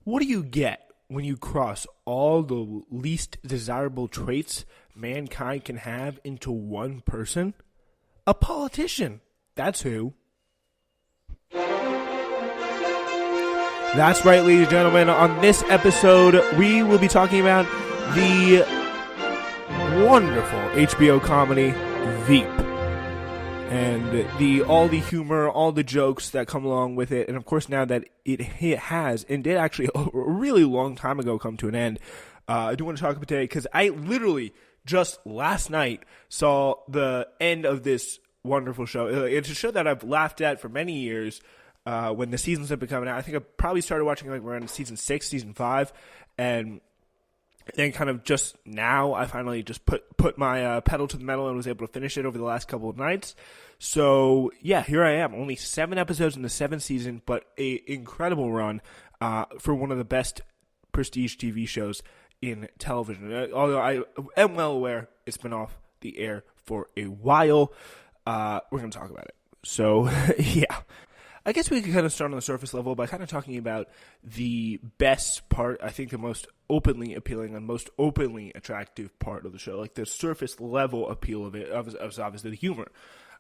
What do you get when you cross all the least desirable traits mankind can have into one person? A politician. That's who. That's right, ladies and gentlemen. On this episode, we will be talking about the wonderful HBO comedy, Veep. And all the humor, all the jokes that come along with it. And of course, now that it has, and did actually a really long time ago come to an end, I do want to talk about today because I literally just last night saw the end of this wonderful show. It's a show that I've laughed at for many years when the seasons have been coming out. I think I probably started watching like around season 6, season 5, and then kind of just now I finally just put my pedal to the metal and was able to finish it over the last couple of nights. So yeah, here I am. Only 7 episodes in the 7th season, but an incredible run for one of the best prestige TV shows in television. Although I am well aware it's been off the air for a while, we're going to talk about it. So yeah. I guess we could kind of start on the surface level by kind of talking about the best part, I think the most openly appealing and most openly attractive part of the show, like the surface level appeal of it, is obviously the humor.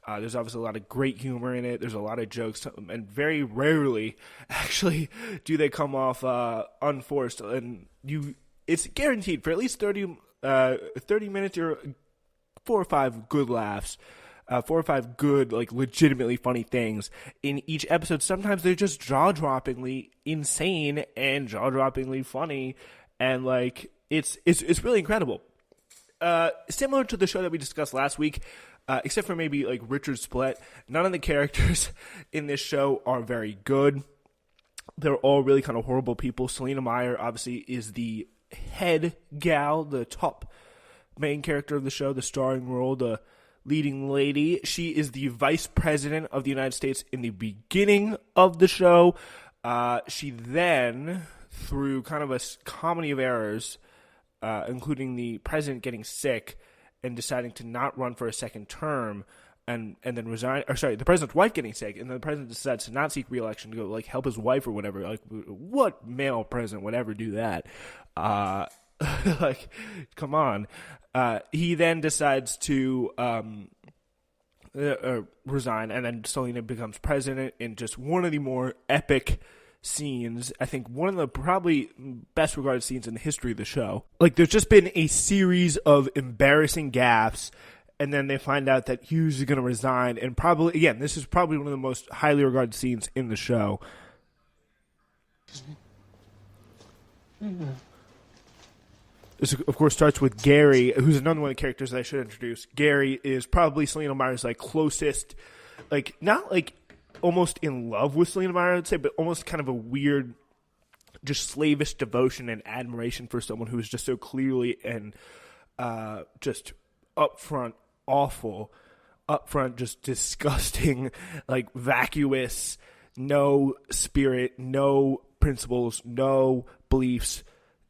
There's obviously a lot of great humor in it. There's a lot of jokes, and very rarely, actually, do they come off unforced. And it's guaranteed for at least 30 minutes, you're 4 or 5 good laughs. 4 or 5 good, like, legitimately funny things in each episode. Sometimes they're just jaw-droppingly insane and jaw-droppingly funny, and, like, it's really incredible. Similar to the show that we discussed last week, except for maybe, like, Richard Splett, none of the characters in this show are very good. They're all really kind of horrible people. Selena Meyer, obviously, is the head gal, the top main character of the show, the starring role, the leading lady. She is the vice president of the United States in the beginning of the show. She then, through kind of a comedy of errors, including the president getting sick and deciding to not run for a second term, and then resign, or sorry, the president's wife getting sick, and then the president decides to not seek re-election, to go like help his wife or whatever. Like, what male president would ever do that? Like, come on. He then decides to resign, and then Selena becomes president in just one of the more epic scenes. I think one of the probably best regarded scenes in the history of the show. Like, there's just been a series of embarrassing gaffes, and then they find out that Hughes is going to resign, and probably, again, this is probably one of the most highly regarded scenes in the show. Mm-hmm. This, of course, starts with Gary, who's another one of the characters that I should introduce. Gary is probably Selena Meyer's, like, closest, like, not, like, almost in love with Selena Meyer, I'd say, but almost kind of a weird, just slavish devotion and admiration for someone who is just so clearly and just upfront awful, upfront just disgusting, like, vacuous, no spirit, no principles, no beliefs,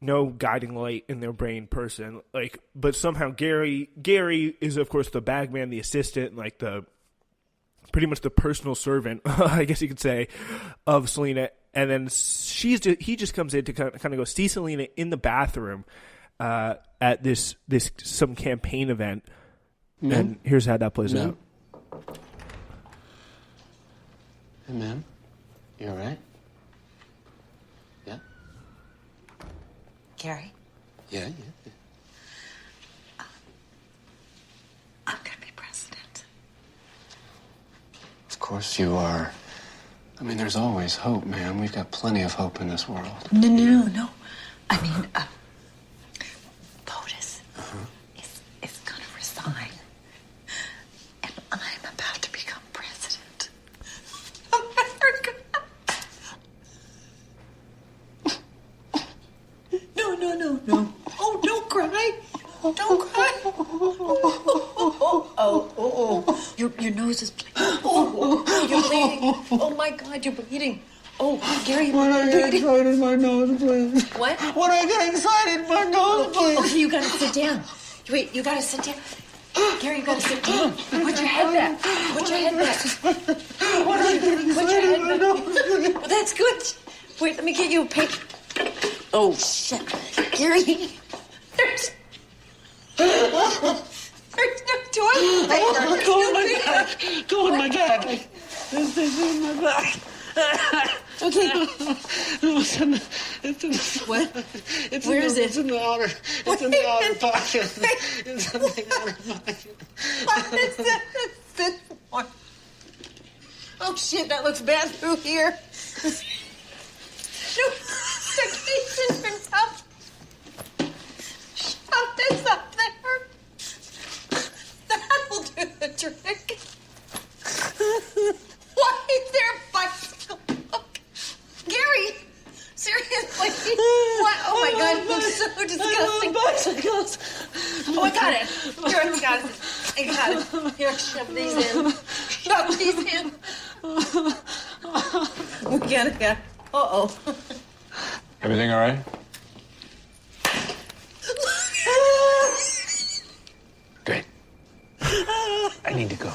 no guiding light in their brain person. Like, but somehow Gary is, of course, the bagman, the assistant, like the pretty much the personal servant, I guess you could say, of Selena. And then he just comes in to kind of go see Selena in the bathroom at this some campaign event. Mm-hmm. And here's how that plays out. Hey, man, you all right? Yeah. Gary? Yeah. I'm going to be president. Of course you are. I mean, there's always hope, man. We've got plenty of hope in this world. No. I mean, POTUS is going to resign. And I'm about to become president of America. No. Oh, don't cry. Don't cry. Oh. Your nose is bleeding. Oh, you're bleeding. Oh, my God, you're bleeding. Oh, Gary, When I get excited, my nose bleeds. What? When I get excited, my nose bleeds. Okay, you gotta sit down. Wait, you gotta sit down. Gary, you gotta sit down. Put your head back. Put your head back. Well, that's good. Wait, let me get you a paper. Oh, shit. Gary, there's no toilet paper. Go on my back. This is in my back. Okay. It's in the, What? It's Where in is the, it? It's in the outer. It's in the outer pocket. It's in the outer pocket. What is this one? Oh, shit, that looks bad through here. Shoot, the case is up. Shove this up there. That'll do the trick. Why is there a bicycle? Gary, seriously? What? Oh my God, it looks so disgusting. Bicycles. Oh, I got it. Here, I got it. I got it. Here, shove these in. Shove these in. We gotta go. Uh-oh. Everything all right? Great. I need to go.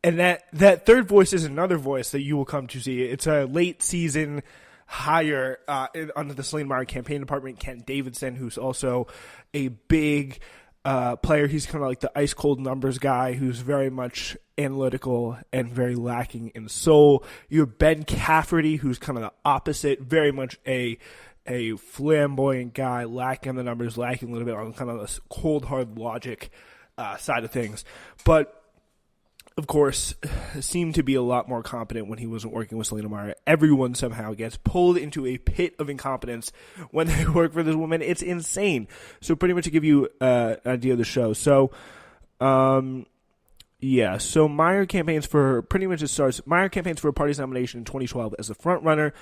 And that third voice is another voice that you will come to see. It's a late season hire under the Selena Meyer campaign department, Ken Davidson, who's also a big player. He's kind of like the ice cold numbers guy who's very much analytical and very lacking in soul. You have Ben Cafferty, who's kind of the opposite, very much a flamboyant guy, lacking in the numbers, lacking a little bit on kind of this cold hard logic side of things. But of course, seemed to be a lot more competent when he wasn't working with Selena Meyer. Everyone somehow gets pulled into a pit of incompetence when they work for this woman. It's insane. So pretty much to give you an idea of the show. So, yeah. So Meyer campaigns for, pretty much it starts, Meyer campaigns for a party's nomination in 2012 as the front runner.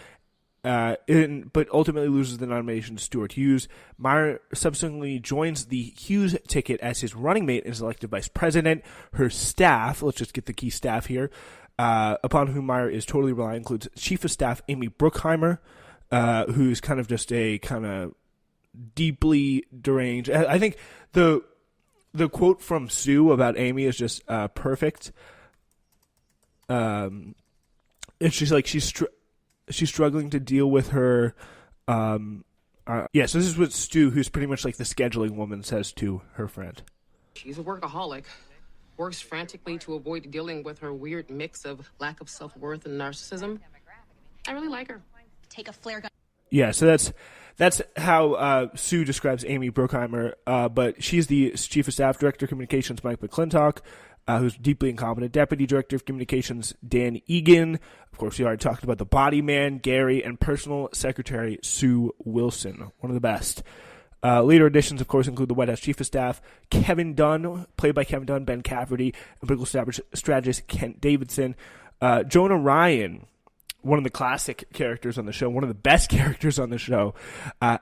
But ultimately loses the nomination to Stuart Hughes. Meyer subsequently joins the Hughes ticket as his running mate and is elected vice president. Her staff, let's just get the key staff here, upon whom Meyer is totally reliant, includes Chief of Staff Amy Bruckheimer, who's kind of just a kind of deeply deranged. I think the quote from Sue about Amy is just perfect. And she's like, she's struggling to deal with her. So this is what Stu, who's pretty much like the scheduling woman, says to her friend. She's a workaholic. Works frantically to avoid dealing with her weird mix of lack of self-worth and narcissism. I really like her. Take a flare gun. Yeah, so that's how Sue describes Amy Bruckheimer. But she's the Chief of Staff, Director of Communications, Mike McClintock, who's deeply incompetent. Deputy Director of Communications, Dan Egan. Of course, we already talked about the body man, Gary, and Personal Secretary, Sue Wilson. One of the best. Later additions, of course, include the White House Chief of Staff, Kevin Dunn, played by Kevin Dunn, Ben Cafferty, and political strategist Kent Davidson. Jonah Ryan, one of the classic characters on the show, one of the best characters on the show,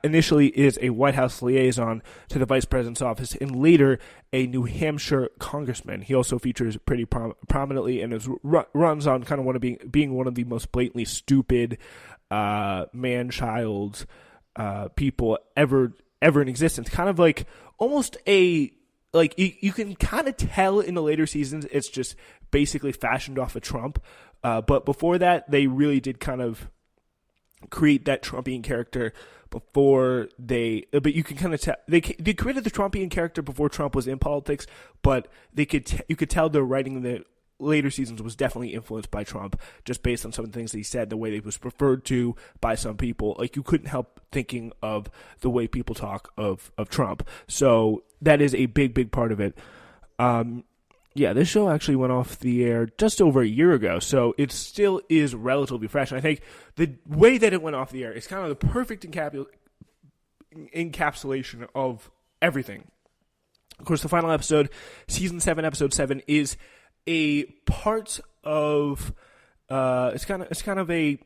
initially is a White House liaison to the Vice President's office, and later a New Hampshire congressman. He also features pretty prominently and runs on kind of being one of the most blatantly stupid man-child people ever in existence. Kind of like almost you can kind of tell in the later seasons it's just basically fashioned off of Trump. But before that, they really did kind of create that Trumpian character but you can kind of tell, they created the Trumpian character before Trump was in politics, but you could tell the writing in the later seasons was definitely influenced by Trump, just based on some of the things that he said, the way that he was referred to by some people. Like, you couldn't help thinking of the way people talk of Trump. So that is a big part of it. Yeah, this show actually went off the air just over a year ago, so it still is relatively fresh. And I think the way that it went off the air is kind of the perfect encapsulation of everything. Of course, the final episode, Season 7, Episode 7, is a part of it's kind of a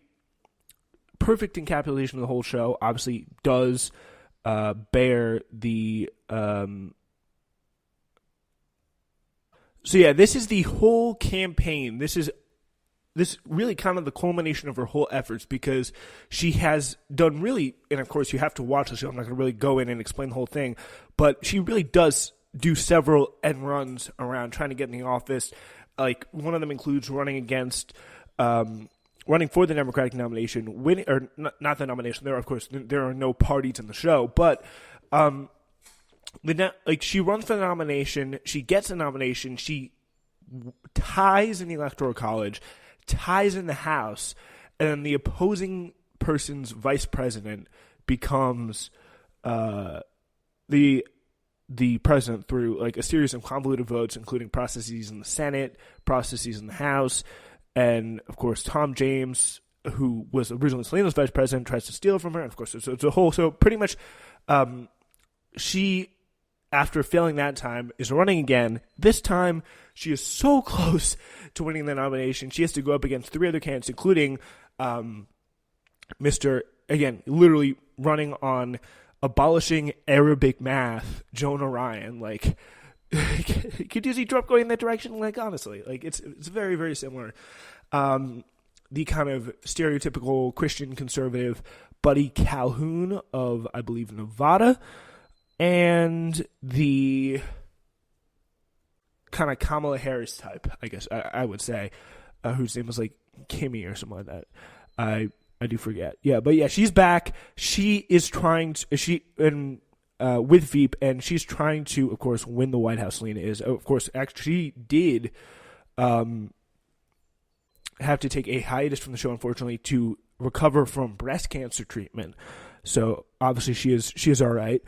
perfect encapsulation of the whole show. Obviously, does bear the So yeah, this is the whole campaign. This really kind of the culmination of her whole efforts, because she has done really, and of course you have to watch the show, I'm not going to really go in and explain the whole thing, but she really does do several end runs around trying to get in the office. Like, one of them includes running against running for the Democratic nomination, winning, or not the nomination. There, of course, there are no parties in the show, but she runs for the nomination. She gets a nomination. She ties in the Electoral College, ties in the House, and then the opposing person's vice president becomes the president through like a series of convoluted votes, including processes in the Senate, processes in the House, and of course Tom James, who was originally Selena's vice president, tries to steal from her. And of course, it's a whole. So pretty much, she, after failing that time, is running again. This time, she is so close to winning the nomination. She has to go up against 3 other candidates, including Mr. Again, literally running on abolishing Arabic math, Jonah Ryan. Like, could you see Trump going in that direction? Like, honestly, like it's very, very similar. The kind of stereotypical Christian conservative Buddy Calhoun of, I believe, Nevada, and the kind of Kamala Harris type, I guess I would say, whose name was like Kimmy or something like that. I do forget. Yeah, but yeah, she's back. She is trying to, with Veep, and she's trying to, of course, win the White House. Selena is, of course, actually, she did have to take a hiatus from the show, unfortunately, to recover from breast cancer treatment. So obviously she is all right.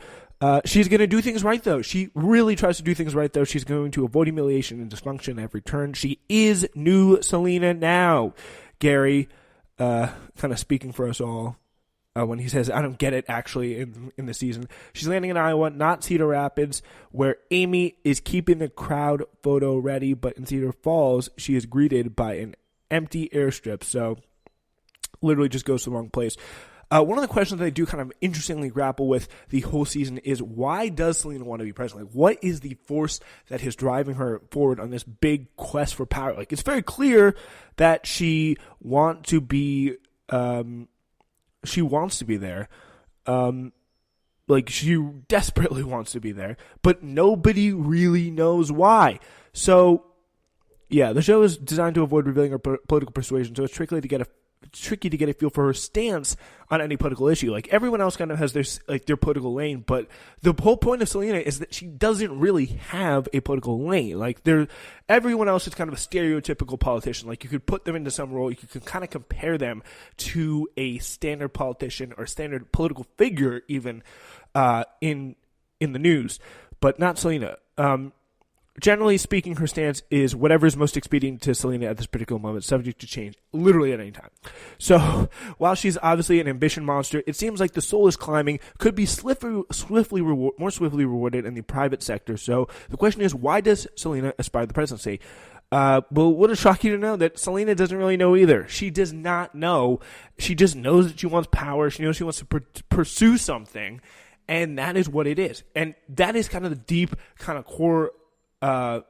She's going to do things right, though. She really tries to do things right, though. She's going to avoid humiliation and dysfunction at every turn. She is new Selena now. Gary, kind of speaking for us all, when he says, I don't get it, actually, in the season. She's landing in Iowa, not Cedar Rapids, where Amy is keeping the crowd photo ready, but in Cedar Falls, she is greeted by an empty airstrip, so literally just goes to the wrong place. One of the questions that I do kind of interestingly grapple with the whole season is, why does Selena want to be president? Like, what is the force that is driving her forward on this big quest for power? Like, it's very clear that she wants to be there. Like, she desperately wants to be there, but nobody really knows why. So, yeah, the show is designed to avoid revealing her political persuasion, so it's tricky to get a feel for her stance on any political issue. Like, everyone else kind of has their political lane, but the whole point of Selena is that she doesn't really have a political lane. Like, everyone else is kind of a stereotypical politician. Like, you could put them into some role, you could kind of compare them to a standard politician or standard political figure, even in the news, but not Selena. Generally speaking, her stance is whatever is most expedient to Selena at this particular moment, subject to change literally at any time. So, while she's obviously an ambition monster, it seems like the soul is climbing, could be more swiftly rewarded in the private sector. So, the question is, why does Selena aspire to the presidency? Well, would it shock you to know that Selena doesn't really know either? She does not know. She just knows that she wants power. She knows she wants to pursue something, and that is what it is. And that is kind of the deep kind of core of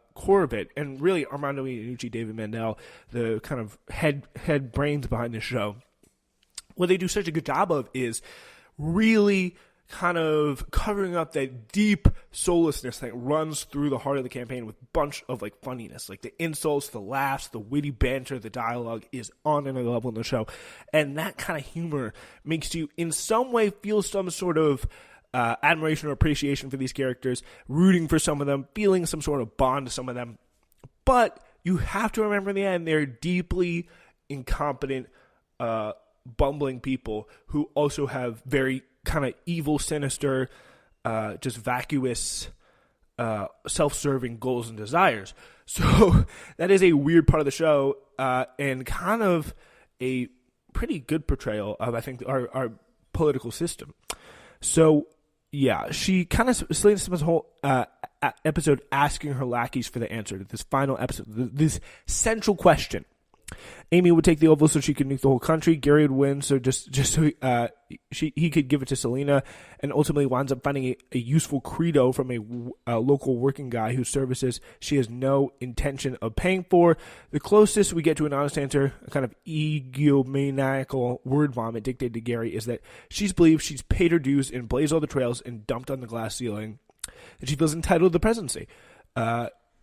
it, and really Armando Iannucci, David Mandel, the kind of head brains behind this show, what they do such a good job of is really kind of covering up that deep soullessness that runs through the heart of the campaign with a bunch of like funniness, like the insults, the laughs, the witty banter, the dialogue is on another level in the show, and that kind of humor makes you in some way feel some sort of admiration or appreciation for these characters, rooting for some of them, feeling some sort of bond to some of them. But you have to remember in the end, they're deeply incompetent, bumbling people who also have very kind of evil, sinister, just vacuous, self-serving goals and desires. So that is a weird part of the show, and kind of a pretty good portrayal of, I think, our political system. So, yeah, she kind of Selena spends the whole episode asking her lackeys for the answer to this final episode, this central question. Amy would take the Oval so she could nuke the whole country. Gary would win, so just so he could give it to Selena, and ultimately winds up finding a useful credo from a local working guy whose services she has no intention of paying for. The closest we get to an honest answer, a kind of egomaniacal word vomit dictated to Gary, is that she believes she's paid her dues and blazed all the trails and dumped on the glass ceiling, and she feels entitled to the presidency.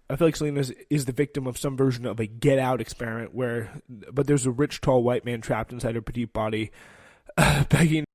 I feel like Selena is the victim of some version of a Get Out experiment but there's a rich, tall white man trapped inside her petite body, begging